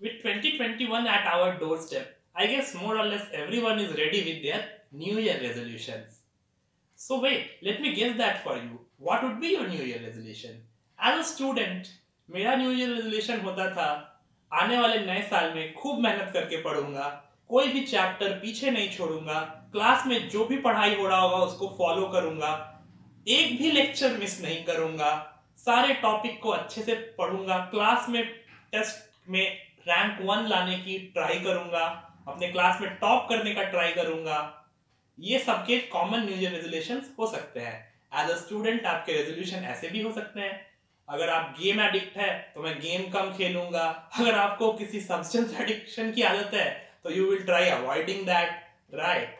With 2021 at our doorstep, I guess more or less everyone is ready with their New Year resolutions. So wait, let me guess that for you. What would be your New Year resolution? As a student, मेरा New Year resolution होता था आने वाले नए साल में खूब मेहनत करके पढ़ूंगा, कोई भी चैप्टर पीछे नहीं छोड़ूंगा, क्लास में जो भी पढ़ाई हो रहा होगा उसको फॉलो करूंगा, एक भी लेक्चर मिस नहीं करूंगा, सारे टॉपिक को अच्छे से पढ़ूंगा, क्लास में टेस्ट में रैंक 1 लाने की ट्राई करूंगा, अपने क्लास में टॉप करने का ट्राई करूंगा। ये सबके कॉमन न्यू ईयर रेजोल्यूशंस हो सकते हैं। एज अ स्टूडेंट आपके रेजोल्यूशन ऐसे भी हो सकते हैं। अगर आप गेम एडिक्ट है तो मैं गेम कम खेलूंगा। अगर आपको किसी सब्सटेंस एडिक्शन की आदत है तो you will try avoiding that, right.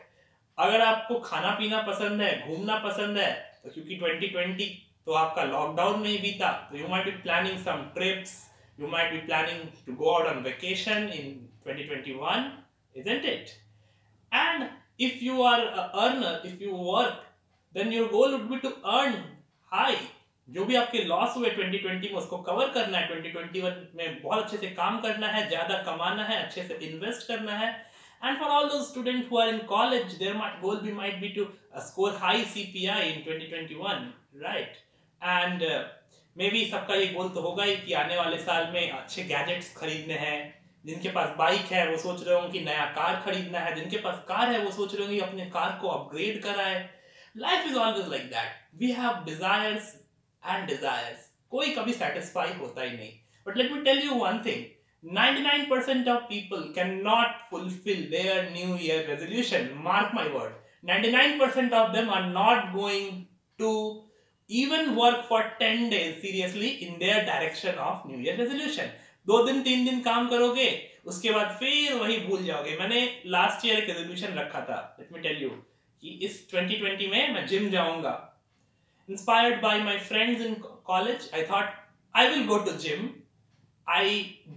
अगर आपको खाना पीना पसंद है, घूमना पसंद है, तो क्योंकि 2020 तो आपका लॉकडाउन में ही बीता, तो you might be planning some trips, you might be planning to go out on vacation in 2021, isn't it? And if you are an earner, if you work, then your goal would be to earn high. जो भी आपके loss हुए 2020 में उसको cover करना है, 2021 में बहुत अच्छे से काम करना है, ज्यादा कमाना है, अच्छे से इन्वेस्ट करना है. And for all those students who are in college, their goal might be to score high CPI in 2021, right? And मे भी सबका ये गोल तो होगा ही कि आने वाले साल में अच्छे गैजेट्स खरीदने हैं. जिनके पास बाइक है वो सोच रहे होंगे कि नया कार खरीदना है, जिनके पास कार है वो सोच रहे होंगे कि अपने कार को अपग्रेड कराए. Life is always like that. We have desires and desires. कोई कभी सेटिस्फाई होता ही नहीं. But let me tell you one thing, 99% of people cannot fulfill their new year resolution. Mark my word, 99% of them are not going to even work for 10 days seriously in their direction of new year resolution. 2 दिन 3 दिन काम करोगे, उसके बाद फिर वही भूल जाओगे. मैंने लास्ट ईयर एक रेजोल्यूशन रखा था, लेट मी टेल यू, कि इस 2020 में मैं जिम जाऊंगा. Inspired by my friends in college, I thought I will go to gym. I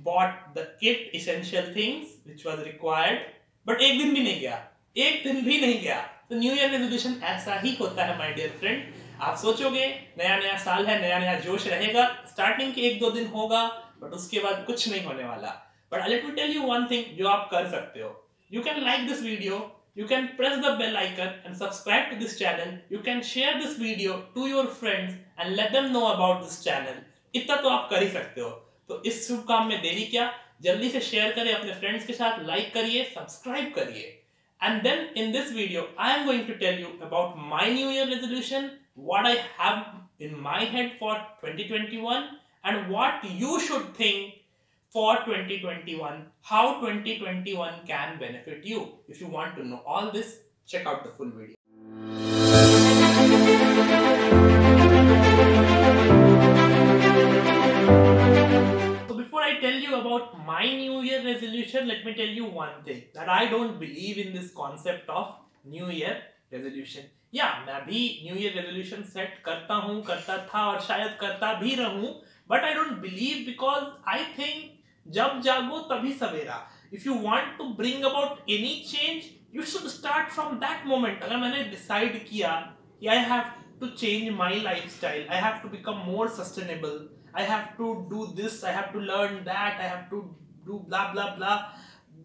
bought the kit, essential things which was required, but एक दिन भी नहीं गया, एक दिन भी नहीं गया. तो न्यू ईयर रेजोल्यूशन ऐसा ही होता है माय डियर फ्रेंड. आप सोचोगे नया नया साल है, नया नया जोश रहेगा, स्टार्टिंग के 1-2 दिन होगा, बट उसके बाद कुछ नहीं होने वाला. But let me tell you one thing जो आप कर सकते हो. You can like this video, you can press the bell icon and subscribe to this channel. You can share this video to your friends and let them know about this channel. इतना तो आप कर ही सकते हो. तो इस शुभ काम में देरी क्या, जल्दी से शेयर करें अपने फ्रेंड्स के साथ, लाइक करिए, सब्सक्राइब करिए. And then in this video I am going to tell you about my new year resolution, what I have in my head for 2021 and what you should think for 2021, how 2021 can benefit you. If you want to know all this, check out the full video. So before I tell you about my new year resolution, let me tell you one thing, that I don't believe in this concept of new year resolution. Yeah, मैं भी new year resolution set करता हूँ, करता था और शायद करता भी रहूँ, but I don't believe, because I think जब जागो तभी सवेरा. If you want to bring about any change, you should start from that moment. अगर मैंने decide किया कि I have to change my lifestyle, I have to become more sustainable, I have to do this, I have to learn that, I have to do blah blah blah,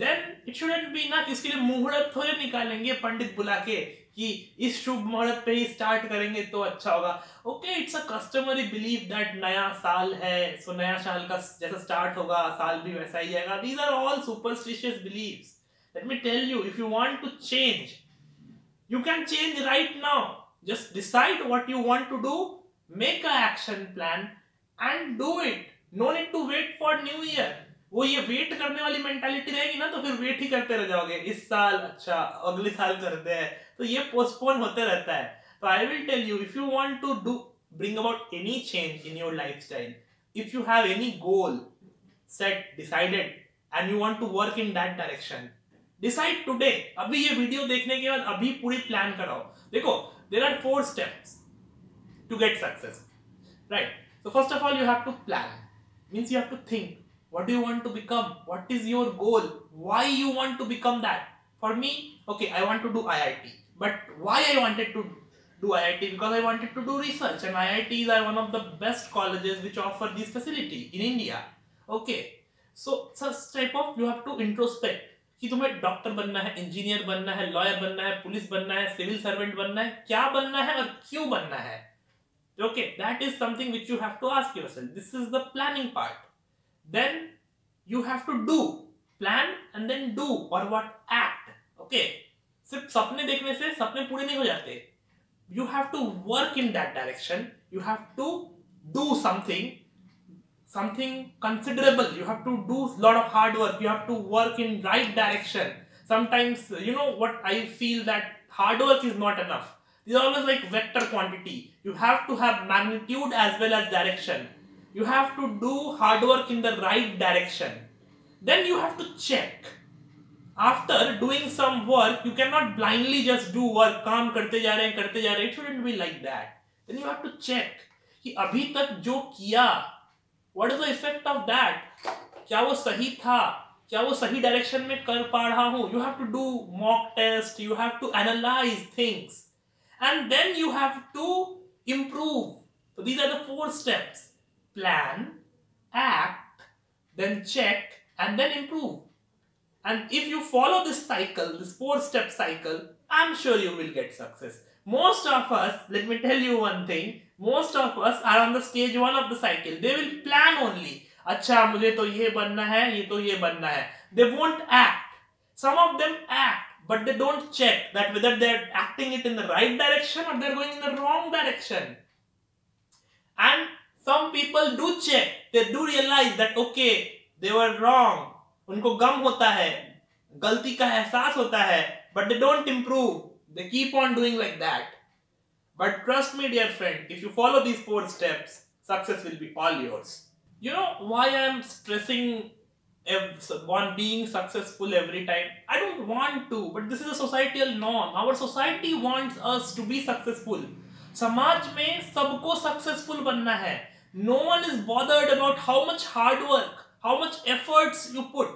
then it shouldn't be ना इसके लिए मुहूर्त थोड़े निकालेंगे पंडित बुला के कि इस शुभ मुहूर्त पे ही स्टार्ट करेंगे तो अच्छा होगा. Okay, it's a customary belief that नया साल है, सो नया साल का जैसा स्टार्ट होगा साल भी वैसा ही जाएगा. These are all superstitious beliefs. Let me tell you, if you want to change, you can change right now. Just decide what you want to do, make a action plan and do it. No need to wait for new year. वो ये wait करने वाली mentality रहेगी ना तो फिर wait ही करते रह जाओगे. इस साल अच्छा, अगले साल करते हैं, तो ये पोस्टपोन होते रहता है. So I will tell you, if you want to bring about any change in your lifestyle, if you have any goal set, decided, and you want to work in that direction, decide today. अभी ये video देखने के बाद अभी पूरी plan कराओ. देखो, there are 4 steps to get success, right? So first of all, you have to plan. Means you have to think. What do you want to become? What is your goal? Why you want to become that? For me, okay, I want to do IIT. But why I wanted to do IIT? Because I wanted to do research, and IITs are one of the best colleges which offer this facility in India. Okay, So such type of you have to introspect कि तुम्हें doctor बनना है, engineer बनना है, lawyer बनना है, police बनना है, सिविल सर्वेंट बनना है, क्या बनना है और क्यों बनना है. Okay, that is something which you have to ask yourself. This is the planning part. Then you have to do, plan and then do, or what, act. Okay, सिर्फ सपने देखने से सपने पूरे नहीं हो जाते. You have to work in that direction. You have to do something considerable. You have to do a lot of hard work. You have to work in right direction. Sometimes, you know what, I feel that hard work is not enough. These are always like vector quantity. You have to have magnitude as well as direction. You have to do hard work in the right direction. Then you have to check. After doing some work, you cannot blindly just do work. काम करते जा रहे हैं. It shouldn't be like that. Then you have to check कि अभी तक जो किया, what is the effect of that? क्या वो सही था? क्या वो सही डायरेक्शन में कर पा रहा हूँ? You have to do mock test. You have to analyze things. And then you have to improve. So these are the 4 steps. Plan, act, then check, and then improve. And if you follow this cycle, this 4-step cycle, I'm sure you will get success. Most of us, let me tell you one thing, most of us are on the stage 1 of the cycle. They will plan only. अच्छा मुझे तो ये बनना है, ये तो ये बनना है. They won't act. Some of them act, but they don't check that whether they're acting it in the right direction or they're going in the wrong direction. And some people do check. They do realize that okay, they were wrong. उनको गम होता है, गलती का एहसास होता है, but they don't improve. They keep on doing like that. But trust me, dear friend, if you follow these 4 steps, success will be all yours. You know why I am stressing on being successful every time? I don't want to, but this is a societal norm. Our society wants us to be successful. समाज में सबको successful बनना है. No one is bothered about how much hard work, how much efforts you put.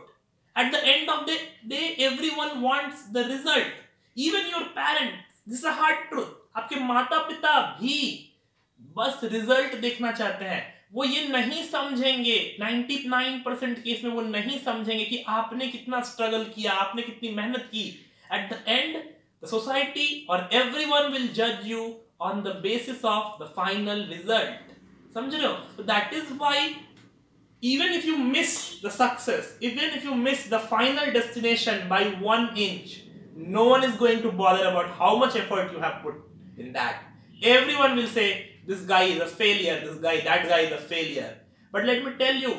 At the end of the day, everyone wants the result. Even your parents. This is a hard truth. आपके माता पिता भी बस result देखना चाहते हैं. वो ये नहीं समझेंगे, 99% केस में वो नहीं समझेंगे कि आपने कितना स्ट्रगल किया, आपने कितनी मेहनत की. At the end, the society or everyone will judge you on the basis of the final result. समझ रहे हो? So that is why even if you miss the success, even if you miss the final destination by 1 inch, no one is going to bother about how much effort you have put in that. Everyone will say, this guy is a failure, that guy is a failure. But let me tell you,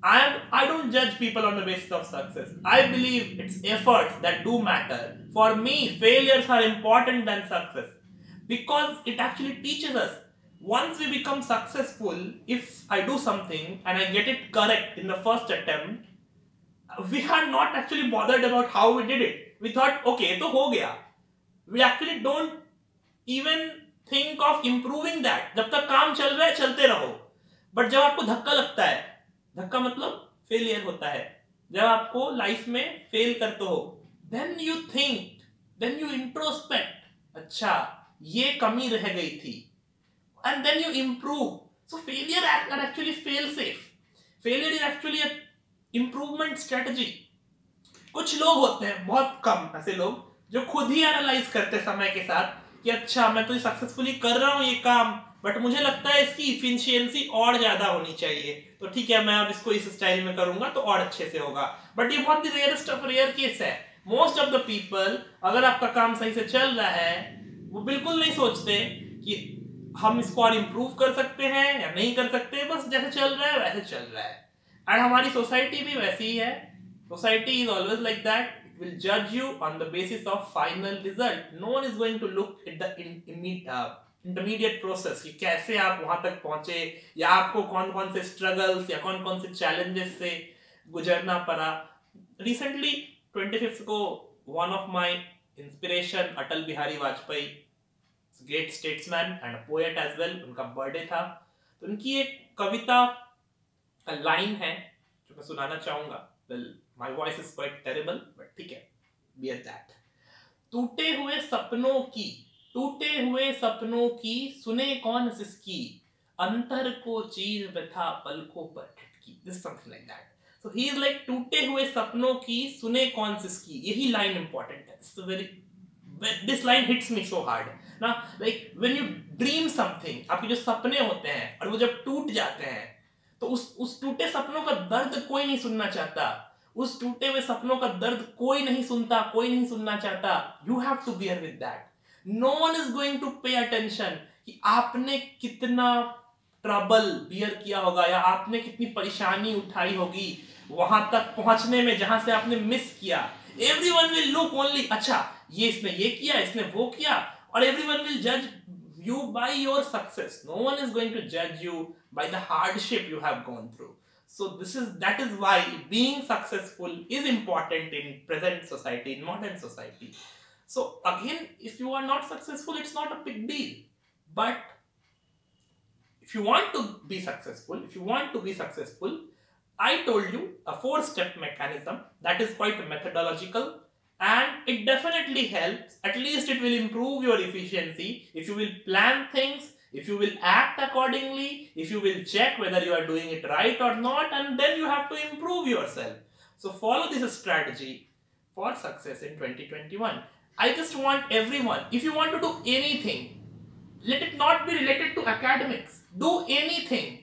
I don't judge people on the basis of success. I believe it's efforts that do matter. For me, failures are important than success because it actually teaches us. Once we become successful, if I do something and I get it correct in the first attempt, we are not actually bothered about how we did it. We thought, okay, तो हो गया. We actually don't even think of improving that. जब तक काम चल रहा है चलते रहो. But जब आपको धक्का लगता है, धक्का मतलब फेलियर होता है, जब आपको लाइफ में फेल करते हो, then you think, then you introspect. अच्छा, ये कमी रह गई थी. And then you improve. So failure are actually fail safe. Failure is actually a improvement strategy. कुछ लोग होते हैं, बहुत कम ऐसे लोग, जो खुद ही एनालाइज करते हैं समय के साथ कि अच्छा मैं तो सक्सेसफुली कर रहा हूँ ये काम, बट मुझे लगता है इसकी इफिशियंसी और ज्यादा होनी चाहिए, तो ठीक है मैं अब इसको इस स्टाइल में करूंगा तो और अच्छे से होगा. बट ये बहुत ही रेयरेस्ट ऑफ रेयर केस है. मोस्ट ऑफ द पीपल, अगर आपका काम सही से चल रहा है, वो बिल्कुल नहीं सोचते कि हम इसको और इम्प्रूव कर सकते हैं या नहीं कर सकते, बस जैसे चल रहा है वैसे चल रहा है. एंड हमारी सोसाइटी भी वैसी ही है. Society is always like that. It will judge you on the basis of final result. No one is going to look at the intermediate process कि कैसे आप वहां तक पहुंचे, या आपको कौन कौन से struggles या कौन कौन से challenges से गुजरना पड़ा. Recently 25th को one of my inspiration Atal Bihari Vajpayee, great statesman and a poet as well, उनका बर्थडे था. तो उनकी एक कविता का लाइन है जो मैं सुनाना चाहूंगा. Well, my voice is quite terrible, but ठीक है, be at that. टूटे हुए सपनों की सुने कौन सिसकी, अंतर को चीर व्यथा पलकों पर ठिठकी. This is something like that. So he is like टूटे हुए सपनों की सुने कौन सिसकी, यही line important है. It's a very, this line hits me so hard. Now, like when you dream something, आपके जो सपने होते हैं और वो जब टूट जाते हैं, तो उस टूटे सपनों का दर्द कोई नहीं सुनना चाहता. उस टूटे हुए सपनों का दर्द कोई नहीं सुनता, कोई नहीं सुनना चाहता. You have to bear with that. No one is going to pay attention कि आपने कितना ट्रबल बियर किया होगा या आपने कितनी परेशानी उठाई होगी वहां तक पहुंचने में जहां से आपने मिस किया. एवरीवन विल लुक ओनली, अच्छा ये इसने ये किया, इसने वो किया, और एवरीवन विल जज you by your success. No one is going to judge you by the hardship you have gone through. So that is why being successful is important in present society, in modern society. So again, if you are not successful, it's not a big deal. But if you want to be successful, I told you a 4-step mechanism that is quite methodological, and it definitely helps. At least it will improve your efficiency if you will plan things, if you will act accordingly, if you will check whether you are doing it right or not, and then you have to improve yourself. So follow this strategy for success in 2021. I just want everyone, if you want to do anything, let it not be related to academics. Do anything.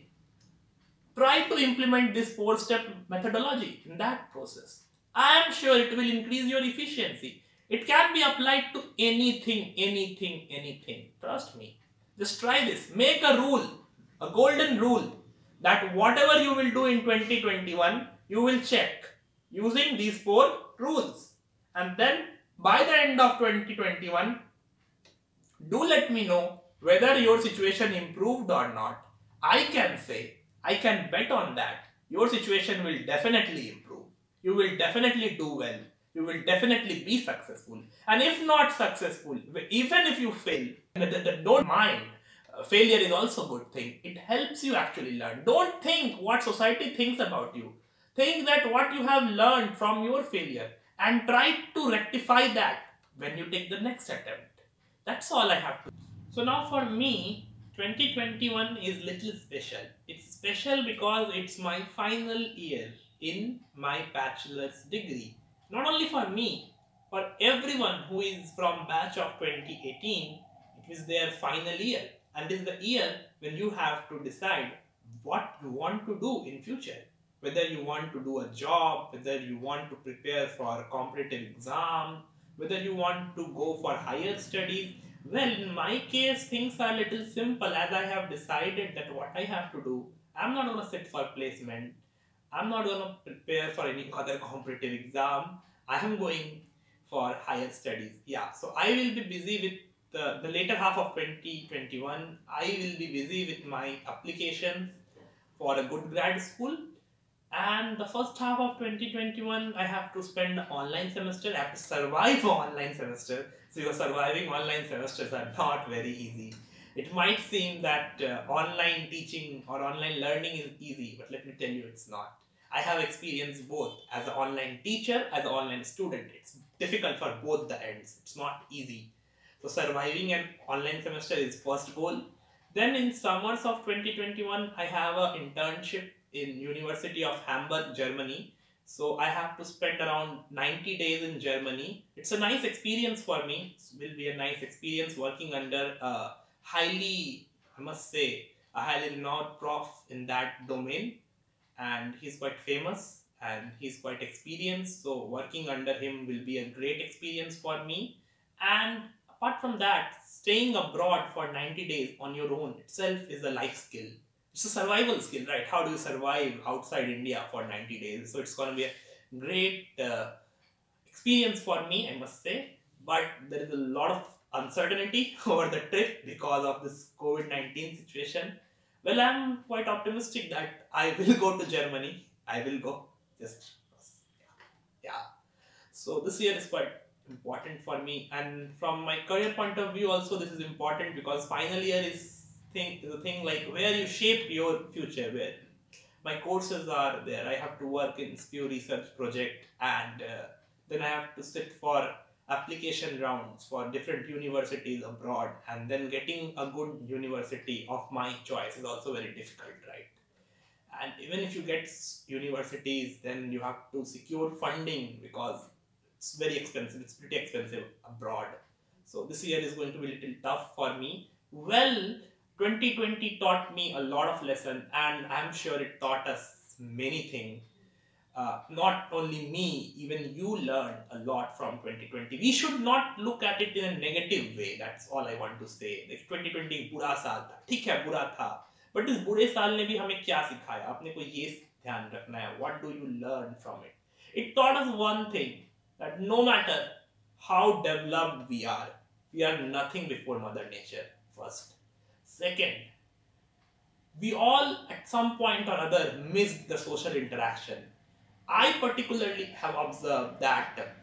Try to implement this 4-step methodology in that process. I am sure it will increase your efficiency. It can be applied to anything. Trust me. Just try this. Make a rule, a golden rule, that whatever you will do in 2021, you will check using these 4 rules. And then by the end of 2021, do let me know whether your situation improved or not. I can bet on that. Your situation will definitely improve. You will definitely do well. You will definitely be successful. And if not successful, even if you fail, don't mind. Failure is also a good thing. It helps you actually learn. Don't think what society thinks about you. Think that what you have learned from your failure and try to rectify that when you take the next attempt. That's all I have to. So now for me, 2021 is little special. It's special because it's my final year in my bachelor's degree. Not only for me, for everyone who is from batch of 2018, it is their final year. And this is the year when you have to decide what you want to do in future. Whether you want to do a job, whether you want to prepare for a competitive exam, whether you want to go for higher studies. Well, in my case, things are a little simple, as I have decided that what I have to do. I'm not going to sit for placement. I'm not going to prepare for any other competitive exam. I am going for higher studies. Yeah, so I will be busy with the later half of 2021. I will be busy with my applications for a good grad school. And the first half of 2021, I have to spend online semester. I have to survive online semester. So your surviving online semesters are not very easy. It might seem that online teaching or online learning is easy, but let me tell you, it's not. I have experienced both as an online teacher, as an online student. It's difficult for both the ends. It's not easy. So surviving an online semester is first goal. Then in summers of 2021, I have an internship in University of Hamburg, Germany. So I have to spend around 90 days in Germany. It's a nice experience for me. It will be a nice experience working under a highly, I must say, a highly renowned prof in that domain. And he's quite famous and he's quite experienced. So working under him will be a great experience for me. And apart from that, staying abroad for 90 days on your own itself is a life skill. It's a survival skill, right? How do you survive outside India for 90 days? So it's going to be a great experience for me, I must say. But there is a lot of uncertainty over the trip because of this COVID-19 situation. Well, I'm quite optimistic that I will go to Germany. I will go. Just, yeah. So this year is quite important for me. And from my career point of view also, this is important because final year is the thing like where you shape your future, where my courses are there. I have to work in SPEW research project, and then I have to sit for application rounds for different universities abroad, and then getting a good university of my choice is also very difficult, right? And even if you get universities, then you have to secure funding because it's very expensive. It's pretty expensive abroad. So this year is going to be a little tough for me. Well, 2020 taught me a lot of lessons, and I'm sure it taught us many things. Not only me, even you learned a lot from 2020. We should not look at it in a negative way. That's all I want to say. Like 2020 बुरा साल था, ठीक है बुरा था, but इस बुरे साल ने भी हमें क्या सिखाया? अपने को ये ध्यान रखना है. What do you learn from it? It taught us one thing, that no matter how developed we are nothing before Mother Nature. First, second, we all at some point or other missed the social interaction. I particularly have observed that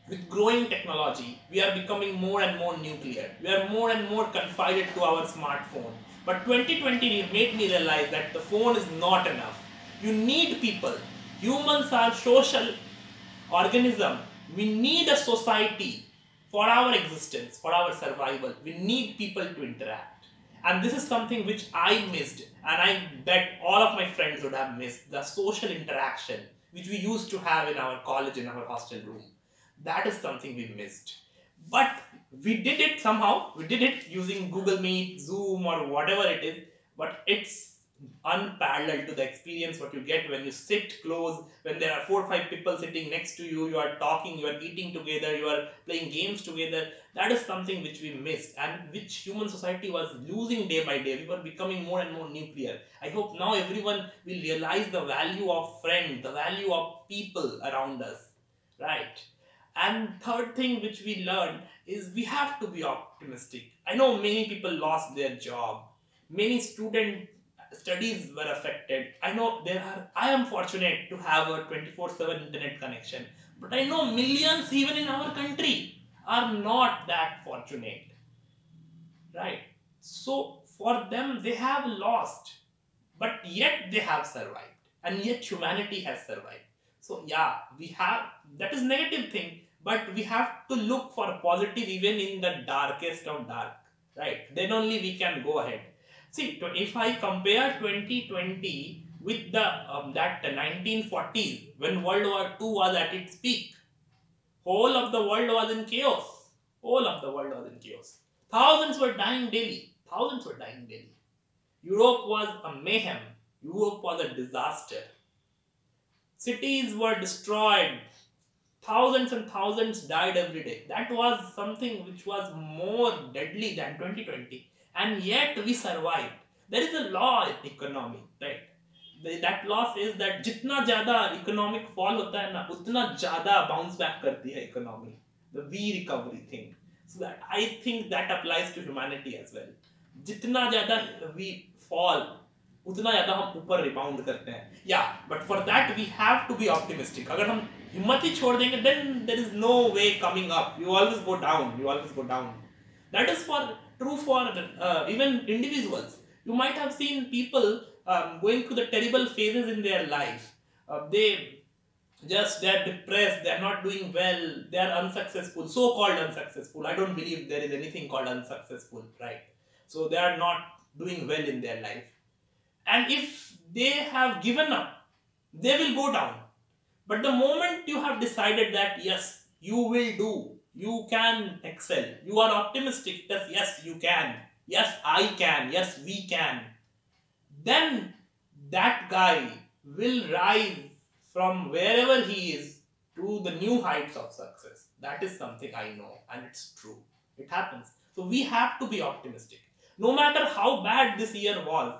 with growing technology, we are becoming more and more nuclear. We are more and more confined to our smartphone. But 2020 made me realize that the phone is not enough. You need people. Humans are social organism. We need a society for our existence, for our survival. We need people to interact. And this is something which I missed, and I bet all of my friends would have missed, the social interaction which we used to have in our college, in our hostel room. That is something we missed. But we did it somehow. We did it using Google Meet, Zoom, or whatever it is. But it's unparalleled to the experience what you get when you sit close, when there are 4 or 5 people sitting next to you, you are talking, you are eating together, you are playing games together. That is something which we missed, and which human society was losing day by day. We were becoming more and more nuclear. I hope now everyone will realize the value of friends, the value of people around us, right? And third thing which we learned is we have to be optimistic. I know many people lost their job, many student studies were affected. I am fortunate to have a 24/7 internet connection, but I know millions even in our country are not that fortunate, right? So for them, they have lost, but yet they have survived, and yet humanity has survived. So yeah, we have, that is negative thing, but we have to look for positive even in the darkest of dark, right? Then only we can go ahead. See, if I compare 2020 with the 1940s, when World War II was at its peak, whole of the world was in chaos. Whole of the world was in chaos. Thousands were dying daily. Thousands were dying daily. Europe was a mayhem. Europe was a disaster. Cities were destroyed. Thousands and thousands died every day. That was something which was more deadly than 2020. And yet we survived. There is a law in economy, right? That law says that जितना ज़्यादा economic fall होता है ना, उतना ज़्यादा bounce back करती है economy. The V recovery thing. So that I think that applies to humanity as well. जितना ज़्यादा we fall, उतना ज़्यादा हम ऊपर rebound करते हैं. Yeah, but for that we have to be optimistic. अगर हम हिम्मत ही छोड़ देंगे, then there is no way coming up. You always go down. You always go down. That is true for even individuals. You might have seen people going through the terrible phases in their life. They are depressed, they are not doing well, they are unsuccessful, so-called unsuccessful. I don't believe there is anything called unsuccessful, right? So they are not doing well in their life. And if they have given up, they will go down. But the moment you have decided that, yes, you will do, you can excel, you are optimistic that yes, you can, yes, I can, yes, we can, then that guy will rise from wherever he is to the new heights of success. That is something I know, and it's true. It happens. So we have to be optimistic. No matter how bad this year was,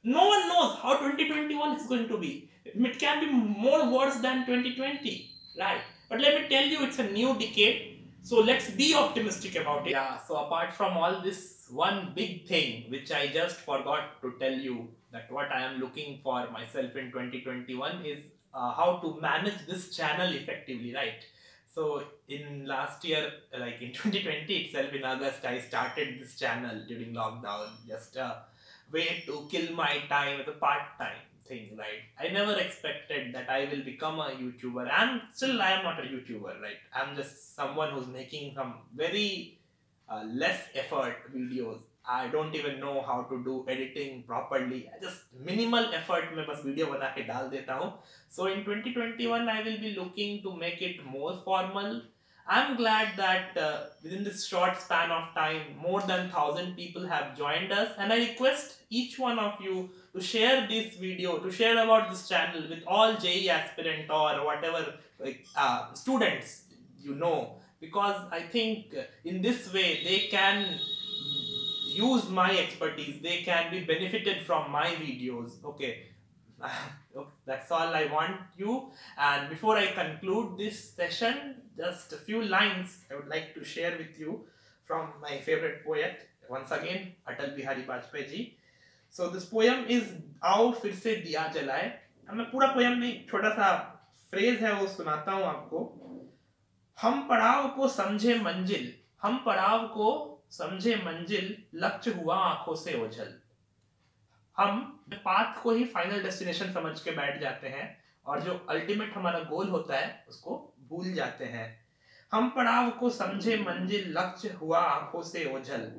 no one knows how 2021 is going to be. It can be more worse than 2020, right? But let me tell you, it's a new decade. So let's be optimistic about it. Yeah, so apart from all this, one big thing which I just forgot to tell you, that what I am looking for myself in 2021 is how to manage this channel effectively, right? So in last year, like in 2020 itself, in August, I started this channel during lockdown, just a way to kill my time as a part-time thing, right? I never expected that I will become a YouTuber, and still I am not a YouTuber, right? I'm just someone who's making some very less effort videos. I don't even know how to do editing properly. Just minimal effort में बस video बना के डाल देता हूँ. So in 2021 I will be looking to make it more formal. I'm glad that within this short span of time, more than 1,000 people have joined us, and I request each one of you to share this video, to share about this channel with all JEE aspirant or whatever students you know, because I think in this way they can use my expertise, they can be benefited from my videos. Okay. That's all I want you. And before I conclude this session, just a few lines I would like to share with you from my favorite poet, once again Atal Bihari Vajpayee ji. So this poem is आओ फिर से दिया जलाए. मैं पूरा poem नहीं, छोटा सा फ्रेज है वो सुनाता हूँ आपको. हम पड़ाव को समझे मंजिल, हम पड़ाव को समझे मंजिल, लक्ष्य हुआ आंखों से ओझल. हम पाथ को ही फाइनल डेस्टिनेशन समझ के बैठ जाते हैं और जो अल्टीमेट हमारा गोल होता है उसको भूल जाते हैं. हम पड़ाव को समझे मंजिल, लक्ष्य हुआ आंखों से ओझल,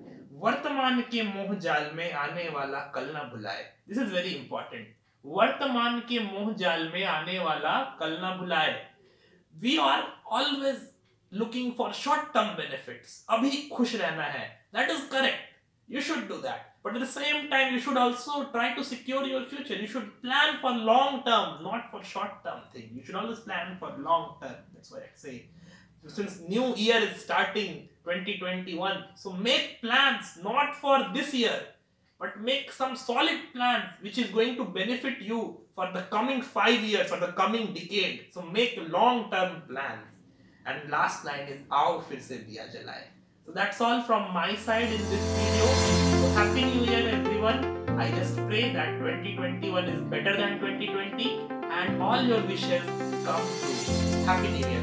वर्तमान के मोह जाल में आने वाला कल ना भुलाए. This is very important. वर्तमान के मोह जाल में आने वाला कल ना भुलाए. We are always looking for short term benefits. अभी खुश रहना है. That is correct. You should do that. But at the same time, you should also try to secure your future. You should plan for long term, not for short term thing. You should always plan for long term. That's why I say. Since new year is starting, 2021, so make plans not for this year, but make some solid plans which is going to benefit you for the coming 5 years or the coming decade. So make long term plans. And last line is आओ फिर से दिया जलाए. So that's all from my side in this video. So happy new year everyone. I just pray that 2021 is better than 2020 and all your wishes come true. Happy new year.